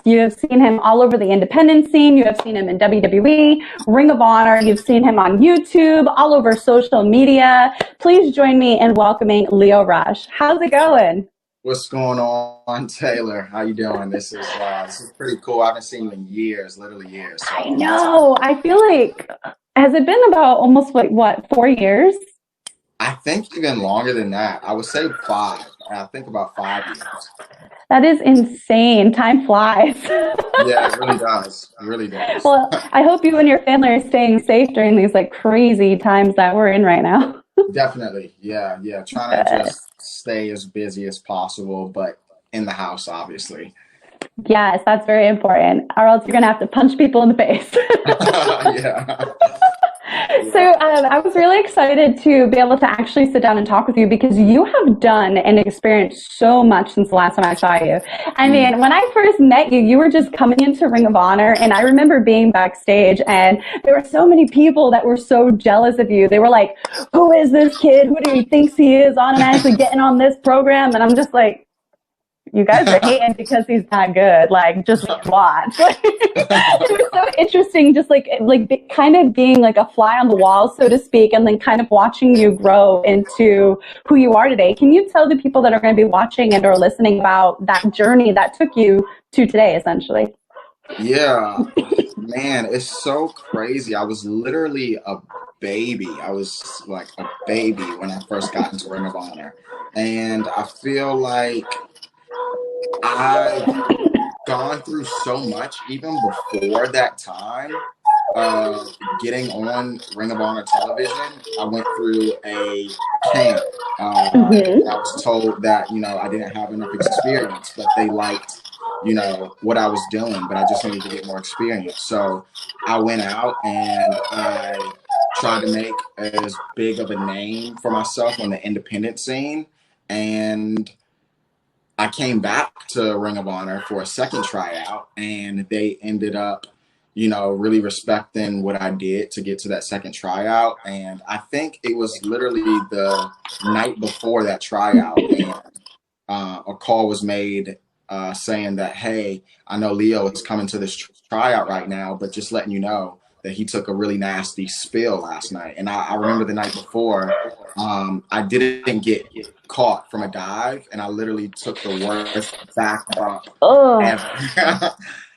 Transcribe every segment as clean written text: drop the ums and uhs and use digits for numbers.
You have seen him all over the independent scene. You have seen him in WWE, Ring of Honor. You've seen him on YouTube, all over social media. Please join me in welcoming Lio Rush. How's it going? What's going on, Taylor? How you doing? This is pretty cool. I haven't seen you in years, literally years. So I I'm excited. know. I feel like, has it been about almost like, what, 4 years? I think even longer than that. I would say 5. I think about 5 years. That is insane. Time flies. Yeah, it really does. It really does. Well, I hope you and your family are staying safe during these like crazy times that we're in right now. Definitely. Yeah, yeah. Trying to Good. just stay as busy as possible, but in the house, obviously. Yes, that's very important, or else you're going to have to punch people in the face. Yeah. So Yeah. I was really excited to be able to actually sit down and talk with you because you have done and experienced so much since the last time I saw you. I Mm. mean, when I first met you, you were just coming into Ring of Honor, and I remember being backstage, and there were so many people that were so jealous of you. They were like, "Who is this kid? Who do he thinks he is? Automatically getting on this program?" And I'm just like, you guys are hating because he's not good. Like, just watch. It was so interesting, just kind of being like a fly on the wall, so to speak, and then kind of watching you grow into who you are today. Can you tell the people that are going to be watching and or listening about that journey that took you to today, essentially? Yeah, man, it's so crazy. I was literally a baby. I was like a baby when I first got into Ring of Honor. And I feel like I've gone through so much even before that time of getting on Ring of Honor television. I went through a camp. Mm-hmm. I was told that, I didn't have enough experience, but they liked, what I was doing, but I just needed to get more experience. So I went out and I tried to make as big of a name for myself on the independent scene. And I came back to Ring of Honor for a second tryout, and they ended up, really respecting what I did to get to that second tryout. And I think it was literally the night before that tryout, and a call was made saying that, hey, I know Lio is coming to this tryout right now, but just letting you know that he took a really nasty spill last night. And I remember the night before, I didn't get caught from a dive, and I literally took the worst back bump Oh, ever.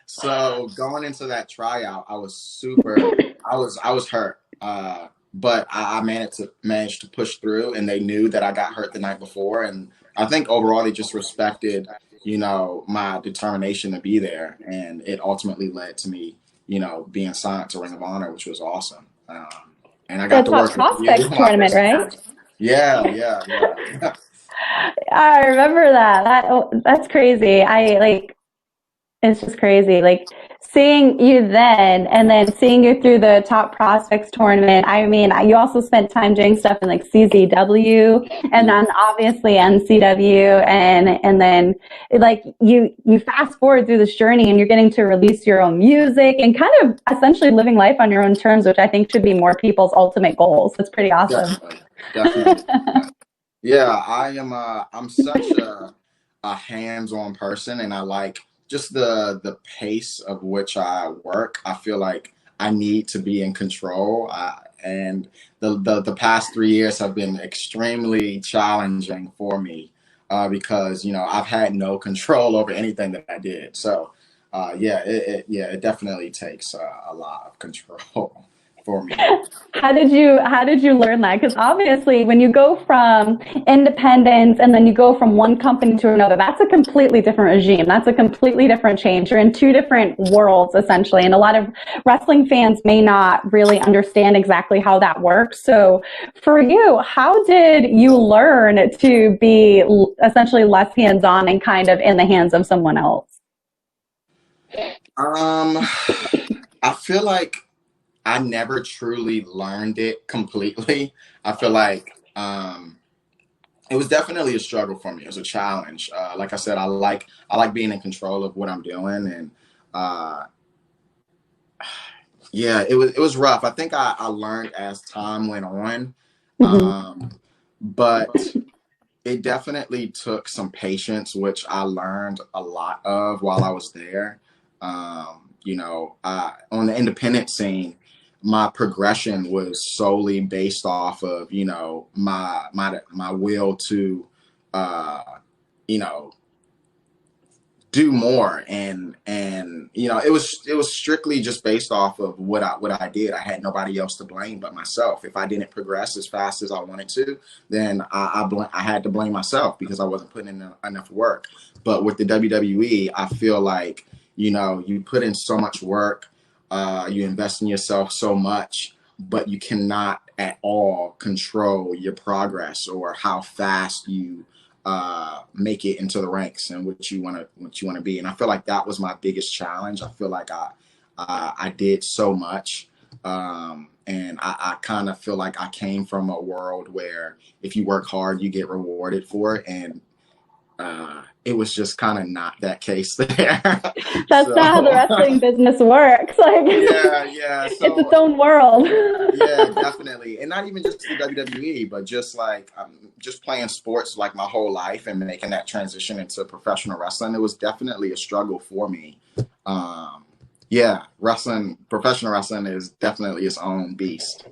So going into that tryout, I was hurt. But I managed to push through, and they knew that I got hurt the night before, and I think overall they just respected, my determination to be there, and it ultimately led to me, being signed to Ring of Honor, which was awesome. And I the got to top work with you prospects on my tournament, first right? match. Yeah, yeah, yeah. I remember that. That's crazy. It's just crazy. Like seeing you then and then seeing you through the top prospects tournament. I mean, you also spent time doing stuff in like CZW and then obviously NCW and then like you fast forward through this journey and you're getting to release your own music and kind of essentially living life on your own terms, which I think should be more people's ultimate goals. It's pretty awesome. Definitely, definitely. Yeah, I'm such a hands-on person, and I like just the pace of which I work. I feel like I need to be in control. And the past 3 years have been extremely challenging for me because I've had no control over anything that I did. So yeah, it definitely takes a lot of control for me. How did you learn that? Because obviously when you go from independence and then you go from one company to another, that's a completely different regime. That's a completely different change. You're in two different worlds essentially. And a lot of wrestling fans may not really understand exactly how that works. So for you, how did you learn to be essentially less hands-on and kind of in the hands of someone else? Um, I feel like I never truly learned it completely. I feel like it was definitely a struggle for me. It was a challenge. Like I said, I like being in control of what I'm doing, and uh, yeah, it was rough. I think I learned as time went on, Mhm. um, but it definitely took some patience, which I learned a lot of while I was there. On the independent scene, my progression was solely based off of, my will to, uh, you know, do more, and it was strictly just based off of what I did. I had nobody else to blame but myself. If I didn't progress as fast as I wanted to, then I had to blame myself because I wasn't putting in enough work. But with the WWE, I feel like you put in so much work, you invest in yourself so much, but you cannot at all control your progress or how fast you make it into the ranks and what you want to be. And I feel like that was my biggest challenge. I feel like I did so much, and I kind of feel like I came from a world where if you work hard, you get rewarded for it, and it was just kind of not that case there. That's not how the wrestling business works. Like, yeah. So, it's its own world. yeah, definitely. And not even just the WWE, but just like just playing sports like my whole life and making that transition into professional wrestling. It was definitely a struggle for me. Yeah, professional wrestling is definitely its own beast.